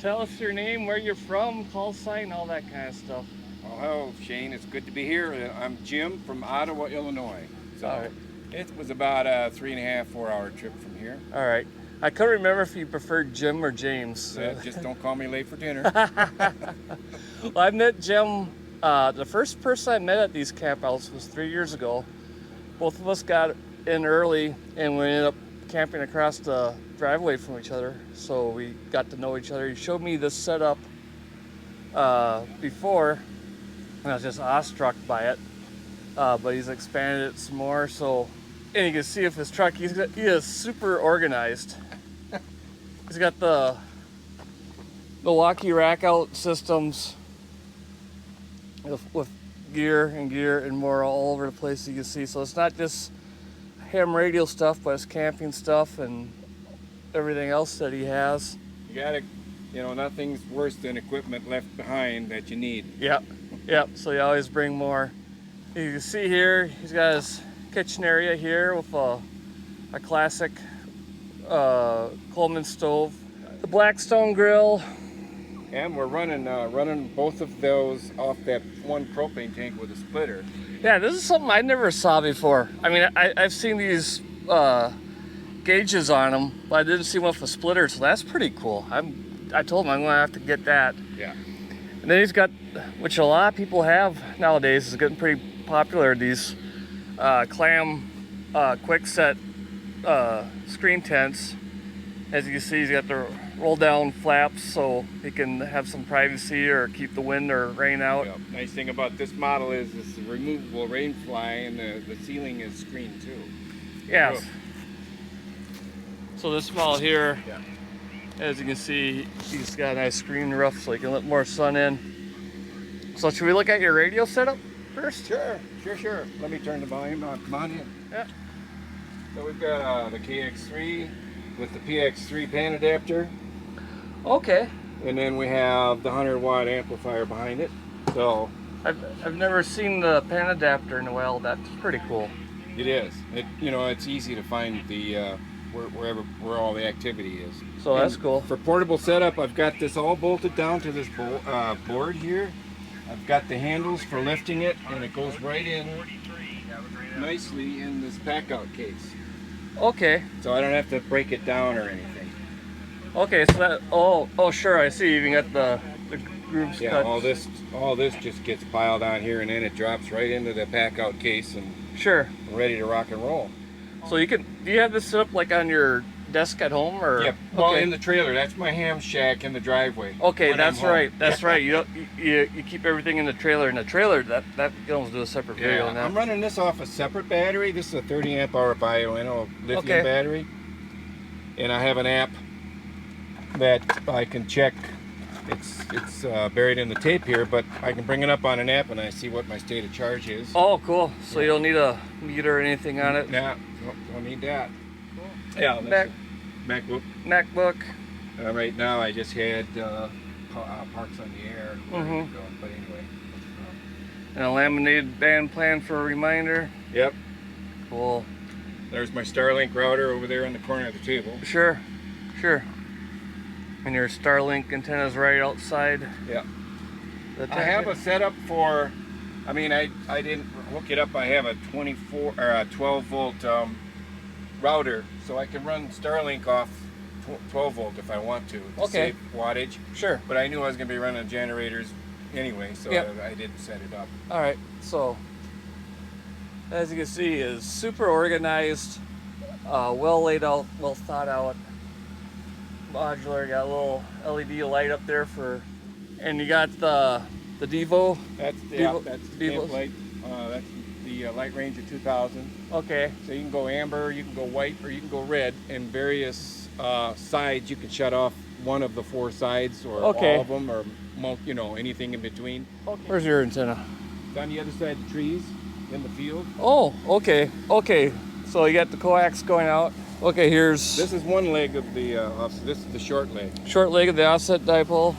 tell us your name, where you're from, call sign, all that kind of stuff. Well, hello, Shane. It's good to be here. I'm Jim from Ottawa, Illinois. So All right. it was about a 3.5, 4-hour trip from here. All right. I couldn't remember if you preferred Jim or James. Just don't call me late for dinner. Well, I met Jim. The first person I met at these campouts was 3 years ago. Both of us got in early, and we ended up camping across the driveway from each other. So we got to know each other. He showed me this setup before, and I was just awestruck by it. But he's expanded it some more. So, and you can see with his truck, he is super organized. He's got the Milwaukee rack out systems with gear and more all over the place, you can see. So it's not just ham radio stuff, but it's camping stuff and everything else that he has. You gotta, nothing's worse than equipment left behind that you need. Yep. So you always bring more. You can see here, he's got his kitchen area here with a classic Coleman stove, the Blackstone grill. And we're running both of those off that one propane tank with a splitter. Yeah, this is something I never saw before. I mean, I've seen these gauges on them, but I didn't see one with a splitter, so that's pretty cool. I told him I'm gonna have to get that. Yeah. And then he's got, which a lot of people have nowadays, is getting pretty popular, these clam quick set screen tents. As you can see, he's got the roll down flaps so he can have some privacy or keep the wind or rain out. Yep. Nice thing about this model is it's a removable rain fly, and the ceiling is screened too. Yeah. Roof. So this model here, Yeah. as you can see, he's got a nice screen roof so he can let more sun in. So should we look at your radio setup first? Sure. Let me turn the volume on. Come on in. Yeah. So we've got the KX3 with the PX3 pan adapter, Okay. and then we have the 100-watt amplifier behind it. So I've never seen the pan adapter in a while. That's pretty cool. it is. It's easy to find the where all the activity is. So that's cool. For portable setup, I've got this all bolted down to this board here. I've got the handles for lifting it, and it goes right in nicely in this pack-out case. Okay. So I don't have to break it down or anything. Okay, so that, oh sure, I see. You even got the grooves Yeah, cut. all this just gets piled on here, and then it drops right into the pack-out case, and Sure. we're ready to rock and roll. So do you have this set up like on your desk at home or? Yep. Well, Okay. in the trailer. That's my ham shack in the driveway. Okay, when that's I'm home. right. That's right. You keep everything in the trailer. In the trailer, that you can almost do a separate video on Yeah, that. I'm running this off a separate battery. This is a 30 amp hour lithium Okay. battery, and I have an app that I can check. It's buried in the tape here, but I can bring it up on an app and I see what my state of charge is. Oh, cool. So you don't need a meter or anything on it. Yeah, don't need that. Yeah, MacBook. MacBook. Right now, I just had Parks on the Air. Mhm. But anyway. And a laminated band plan for a reminder. Yep. Cool. There's my Starlink router over there in the corner of the table. Sure. And your Starlink antenna's right outside. Yeah. The I have a setup for. I didn't hook it up. I have a 12 volt router, so I can run Starlink off 12 volt if I want to Okay. save wattage. Sure. But I knew I was going to be running generators anyway, so Yep. I didn't set it up. All right. So as you can see, is super organized, well laid out, well thought out. Modular. Got a little LED light up there and you got the Devo. That's Devo- that's the Devos. camp light. That's the Light Ranger 2000. Okay. So you can go amber, you can go white, or you can go red, and various sides. You can shut off one of the 4 sides, or Okay. all of them, or anything in between. Where's your antenna? It's on the other side of the trees in the field. Oh, okay. So you got the coax going out. Okay, here's This is one leg of the offset. This is the short leg, short leg of the offset dipole,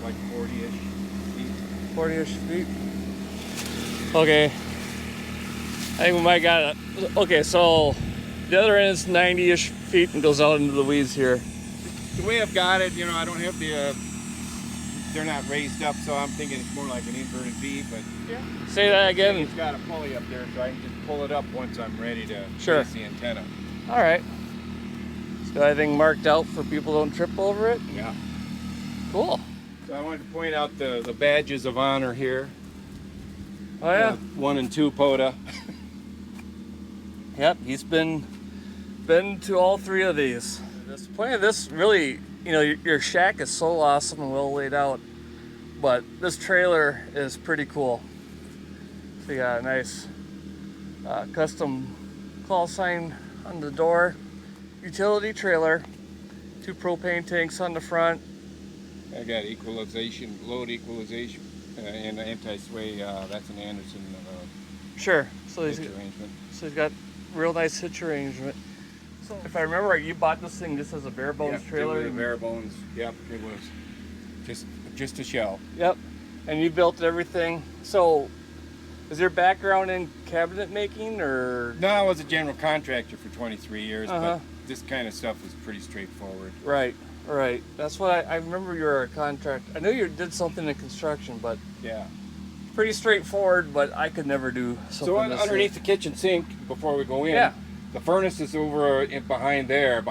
like 40-ish feet. 40-ish feet. Okay. I think we might got it. Okay, so the other end is 90-ish feet and goes out into the weeds here. The way I've got it, I don't have the they're not raised up, so I'm thinking it's more like an inverted V, but Say that again. it's got a pulley up there, so I can just pull it up once I'm ready to Sure. place the antenna. All right. It's got everything marked out for people don't trip over it. Yeah. Cool. So I wanted to point out the badges of honor here. Oh yeah. 1 and 2 POTA. Yep. He's been to all 3 of these. The point of this really, you know, your shack is so awesome and well laid out, but this trailer is pretty cool. So you got a nice custom call sign on the door, utility trailer, 2 propane tanks on the front. I got equalization, load equalization, and anti-sway. That's an Anderson Sure. So hitch arrangement. he's got real nice hitch arrangement. So if I remember right, you bought this thing just as a bare bones trailer. It was a bare bones. Yep, it was just a shell. Yep. And you built everything. So is your background in cabinet making or? No, I was a general contractor for 23 years, Uh-huh. but this kind of stuff is pretty straightforward. Right. Right. That's what I remember. You were a contractor. I knew you did something in construction, but Yeah. pretty straightforward. But I could never do something. So this underneath the kitchen sink, before we go in, Yeah. the furnace is over behind there,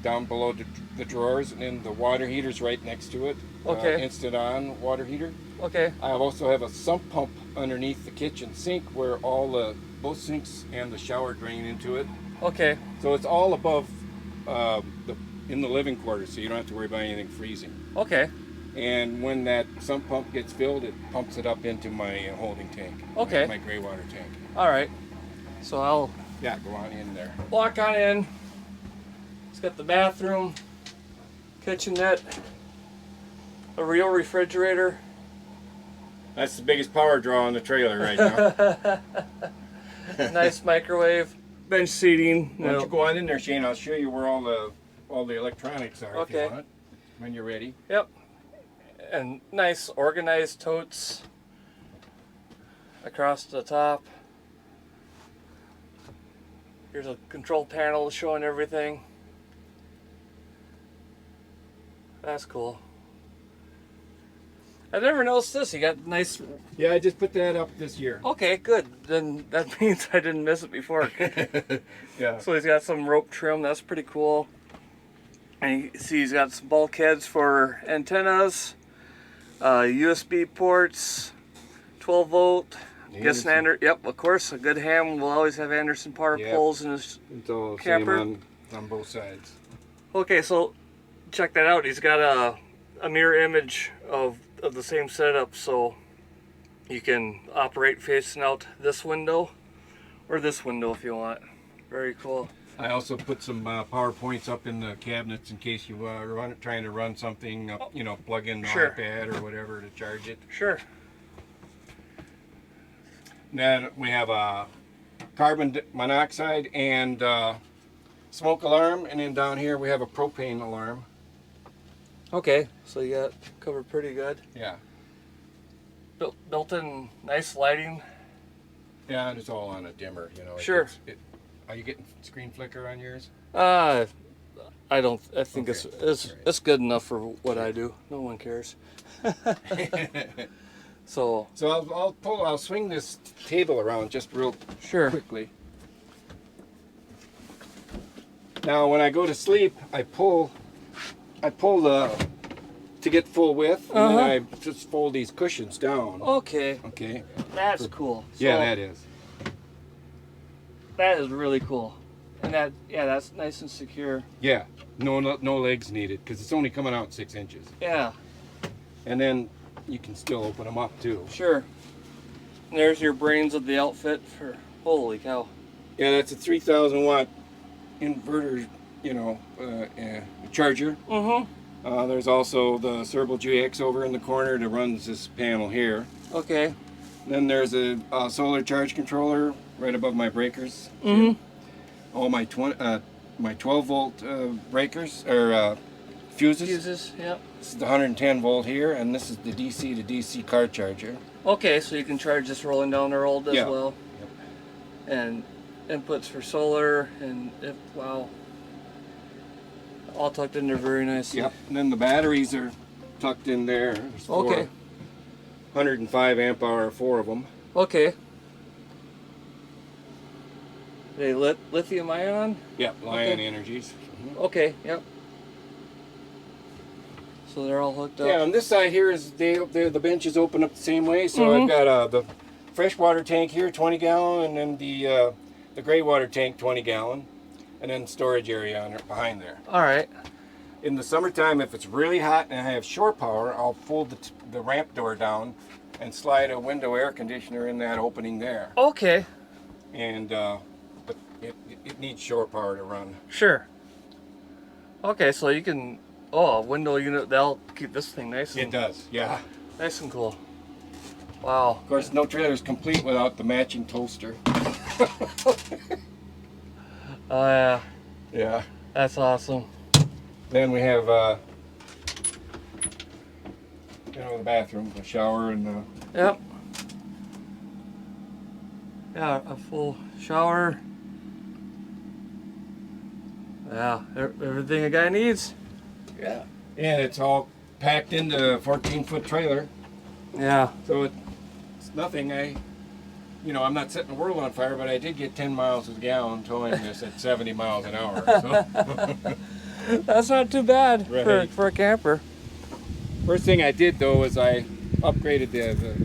down below the drawers, and then the water heater's right next to it. Okay. Instant on water heater. Okay. I also have a sump pump underneath the kitchen sink where both sinks and the shower drain into it. Okay. So it's all above in the living quarters, so you don't have to worry about anything freezing. Okay. And when that sump pump gets filled, it pumps it up into my holding tank. Okay. My gray water tank. All right. So I'll Yeah, go on in there. walk on in. It's got the bathroom, kitchenette, a real refrigerator. That's the biggest power draw on the trailer right now. Nice microwave, bench seating. Why don't you go on in there, Shane? I'll show you where all the electronics are if Okay. you want. When you're ready. Yep. And nice organized totes across the top. Here's a control panel showing everything. That's cool. I never noticed this. You got nice. Yeah, I just put that up this year. Okay, good. Then that means I didn't miss it before. Yeah. So he's got some rope trim. That's pretty cool. And you see he's got some bulkheads for antennas, USB ports, 12 volt. Guess yep, of course, a good ham will always have Anderson power poles in his It's all camper. same on both sides. Okay, so check that out. He's got a mirror image of the same setup, so you can operate facing out this window or this window if you want. Very cool. I also put some PowerPoints up in the cabinets in case you are trying to run something, plug in the Sure. iPad or whatever to charge it. Sure. Then we have a carbon monoxide and smoke alarm, and then down here we have a propane alarm. Okay, so you got covered pretty good. Yeah. Built-in nice lighting. Yeah, and it's all on a dimmer, Sure. Are you getting screen flicker on yours? I don't. I think Okay. it's good enough for what I do. No one cares. So So I'll swing this table around just real sure. quickly. Now when I go to sleep, I pull to get full width, and then I just fold these cushions down. Okay, Okay. that's cool. So Yeah, that is. that is really cool, and that's nice and secure. Yeah. No legs needed because it's only coming out 6 inches, Yeah, and then you can still open them up too. sure. And there's your brains of the outfit for. Holy cow! Yeah, that's a 3,000 watt inverter, charger. Mm-hmm. There's also the Serval GX over in the corner that runs this panel here. Okay. Then there's a solar charge controller right above my breakers. Mm-hmm. All my 12 volt breakers or fuses. Fuses. Yep. This is the 110 volt here, and this is the DC to DC car charger. Okay, so you can charge this rolling down the road as Yeah. well. Yep. And inputs for solar and wow. All tucked in there very nicely. Yep. And then the batteries are tucked in there. There's Okay. 105 amp hour, 4 of them. Okay. They lithium ion? Yep, Lion Energies. Okay, yep. So they're all hooked up. Yeah, on this side here is the bench is open up the same way. So I've got the freshwater tank here, 20 gallon, and then the gray water tank, 20 gallon, and then storage area on behind there. All right. In the summertime, if it's really hot and I have shore power, I'll fold the ramp door down and slide a window air conditioner in that opening there. Okay. And but it needs shore power to run. Sure. Okay, so you can, a window unit, that'll keep this thing nice and, It does, yeah. nice and cool. Wow. Of course, no trailer is complete without the matching toaster. Oh yeah, Yeah. that's awesome. Then we have, the bathroom, the shower, and the... Yep. Yeah, a full shower. Yeah, everything a guy needs. Yeah. And it's all packed into a 14-foot trailer. Yeah. So it's nothing. I'm not setting the world on fire, but I did get 10 miles a gallon towing this at 70 miles an hour. So. That's not too bad Right. for a camper. First thing I did though was I upgraded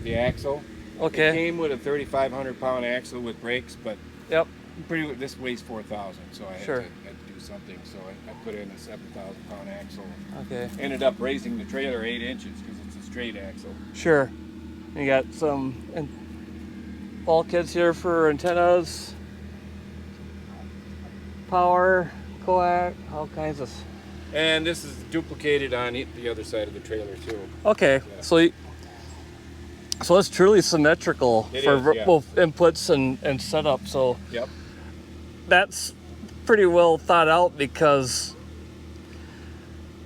the axle. Okay. It came with a 3,500 pound axle with brakes, but Yep. this weighs 4,000, so I had, Sure. to do something. So I put in a 7,000 pound axle. Okay. Ended up raising the trailer 8 inches because it's a straight axle. Sure. You got some bulkheads here for antennas, power, coax, all kinds of. And this is duplicated on the other side of the trailer too. Okay, Yeah. so it's truly symmetrical It for is, yeah. both inputs and setup. So Yep. that's pretty well thought out because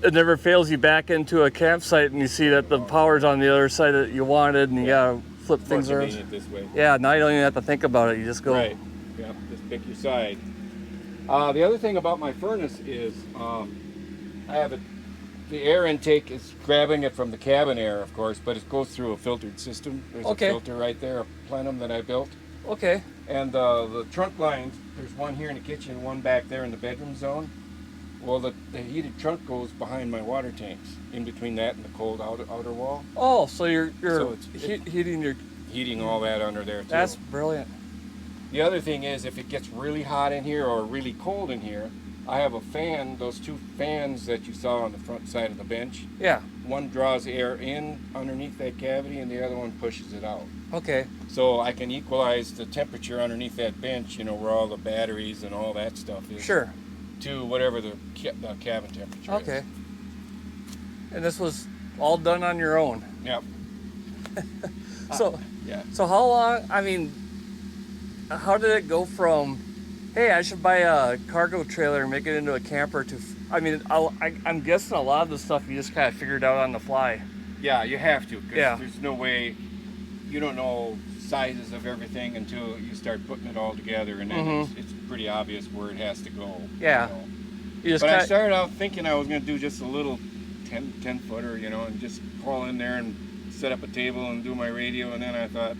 it never fails you back into a campsite and you see that the power's on the other side that you wanted and you gotta flip More things around. convenient this way. Yeah, now you don't even have to think about it. You just go. Right. Yep. Just pick your side. The other thing about my furnace is I have the air intake is grabbing it from the cabin air, of course, but it goes through a filtered system. There's Okay. a filter right there, a plenum that I built. Okay. And the trunk lines, there's one here in the kitchen and one back there in the bedroom zone. Well, the heated trunk goes behind my water tanks, in between that and the cold outer wall. Oh, so you're So heating your. Heating all that under there too. That's brilliant. The other thing is, if it gets really hot in here or really cold in here, I have a fan, those 2 fans that you saw on the front side of the bench. Yeah. One draws air in underneath that cavity and the other one pushes it out. Okay. So I can equalize the temperature underneath that bench, where all the batteries and all that stuff is. Sure. To whatever the cabin temperature is. Okay. And this was all done on your own. Yep. So. Yeah. So how long? I mean, how did it go from, hey, I should buy a cargo trailer and make it into a camper to? I mean, I'm guessing a lot of the stuff you just kind of figured out on the fly. Yeah, you have to. 'Cause Yeah. there's no way, you don't know sizes of everything until you start putting it all together, and then it's pretty obvious where it has to go. Yeah. You just But I kinda, started out thinking I was going to do just a little 10 footer, and just crawl in there and set up a table and do my radio, and then I thought,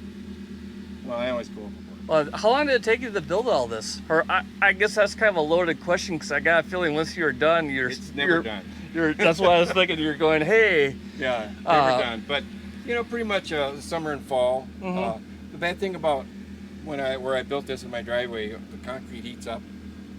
well, I always go overboard. well, how long did it take you to build all this? Or I guess that's kind of a loaded question because I got a feeling once you're done, It's never done. That's why I was thinking you're going, hey. Yeah, never done. But pretty much summer and fall. Mhm. The bad thing about where I built this in my driveway, the concrete heats up,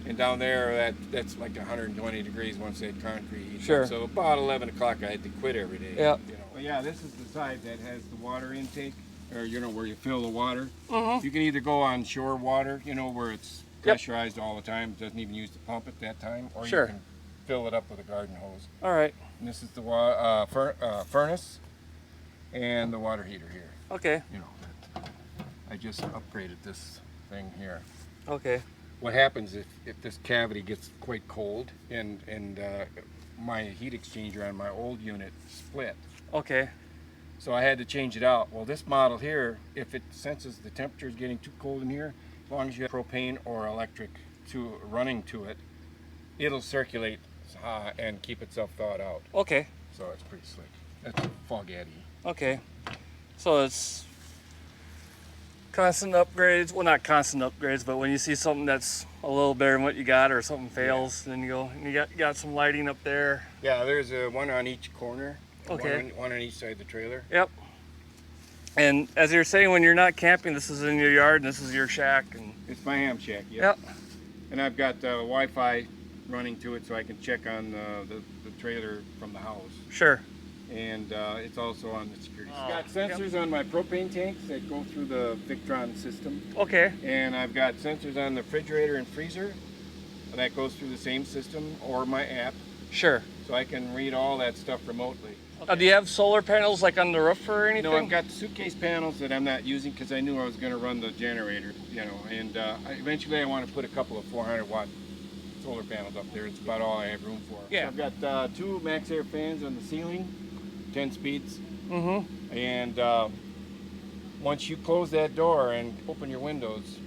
and down there that's like 120 degrees once that concrete heats Sure. up. So about 11 o'clock I had to quit every day. Yeah. Well, yeah, this is the side that has the water intake, or where you fill the water. Mhm. You can either go on shore water, where it's Yep. pressurized all the time, doesn't even use the pump at that time, or Sure. you can fill it up with a garden hose. All right. And this is the furnace and the water heater here. Okay. I just upgraded this thing here. Okay. What happens if this cavity gets quite cold and my heat exchanger on my old unit split? Okay. So I had to change it out. Well, this model here, if it senses the temperature is getting too cold in here, as long as you have propane or electric running to it, it'll circulate and keep itself thawed out. Okay. So it's pretty slick. That's a Fog Addy. Okay. So it's constant upgrades. Well, not constant upgrades, but when you see something that's a little better than what you got, or something fails, then you go and you got some lighting up there. Yeah, there's one on each corner. Okay. One on each side of the trailer. Yep. And as you're saying, when you're not camping, this is in your yard and this is your shack. And it's my ham shack. yep. And I've got Wi-Fi running to it, so I can check on the trailer from the house. Sure. And it's also on the security. Oh, It's got sensors on my propane tanks that go through the Victron system. Okay. And I've got sensors on the refrigerator and freezer that goes through the same system or my app. Sure. So I can read all that stuff remotely. Do you have solar panels like on the roof or anything? No, I've got the suitcase panels that I'm not using because I knew I was going to run the generator, you know, and eventually I want to put a couple of 400-watt solar panels up there. It's about all I have room for. Yeah. So I've got 2 max air fans on the ceiling, 10 speeds. Mm-hmm. And once you close that door and open your windows,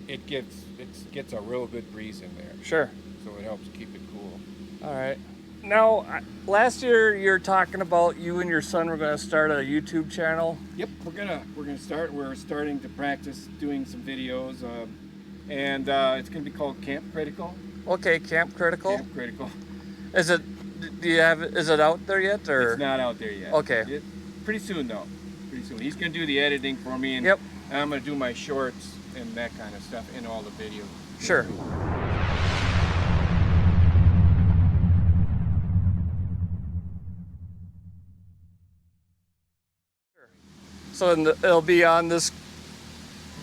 it gets a real good breeze in there. Sure. So it helps keep it cool. All right. Now, last year you're talking about you and your son were going to start a YouTube channel. Yep, we're gonna start. We're starting to practice doing some videos, and it's gonna be called Camp Critical. Okay, Camp Critical. Camp Critical. Is it? Do you have? Is it out there yet, or? It's not out there yet. Okay. Pretty soon though. Pretty soon. He's gonna do the editing for me, and yep. I'm gonna do my shorts and that kind of stuff in all the videos. Sure. So it'll be on this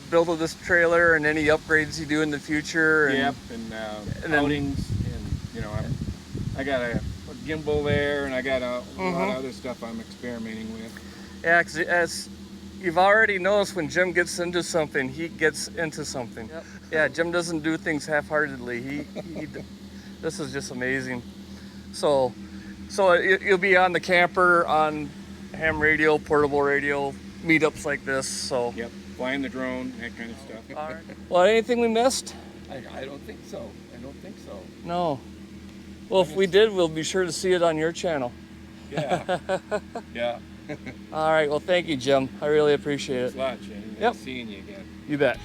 build of this trailer and any upgrades you do in the future. And, yep, and outings, and you know, I got a gimbal there, and I got a lot of other stuff I'm experimenting with. Yeah, because as you've already noticed, when Jim gets into something, he gets into something. Yep. Yeah, Jim doesn't do things half-heartedly. This is just amazing. So you'll be on the camper, on ham radio, portable radio, meetups like this. So yep, flying the drone, that kind of stuff. All right. Well, anything we missed? I don't think so. I don't think so. No. Well, if we did, we'll be sure to see it on your channel. Yeah. Yeah. All right. Well, thank you, Jim. I really appreciate it. Thanks a lot, Shane. Yep. Nice seeing you again. You bet.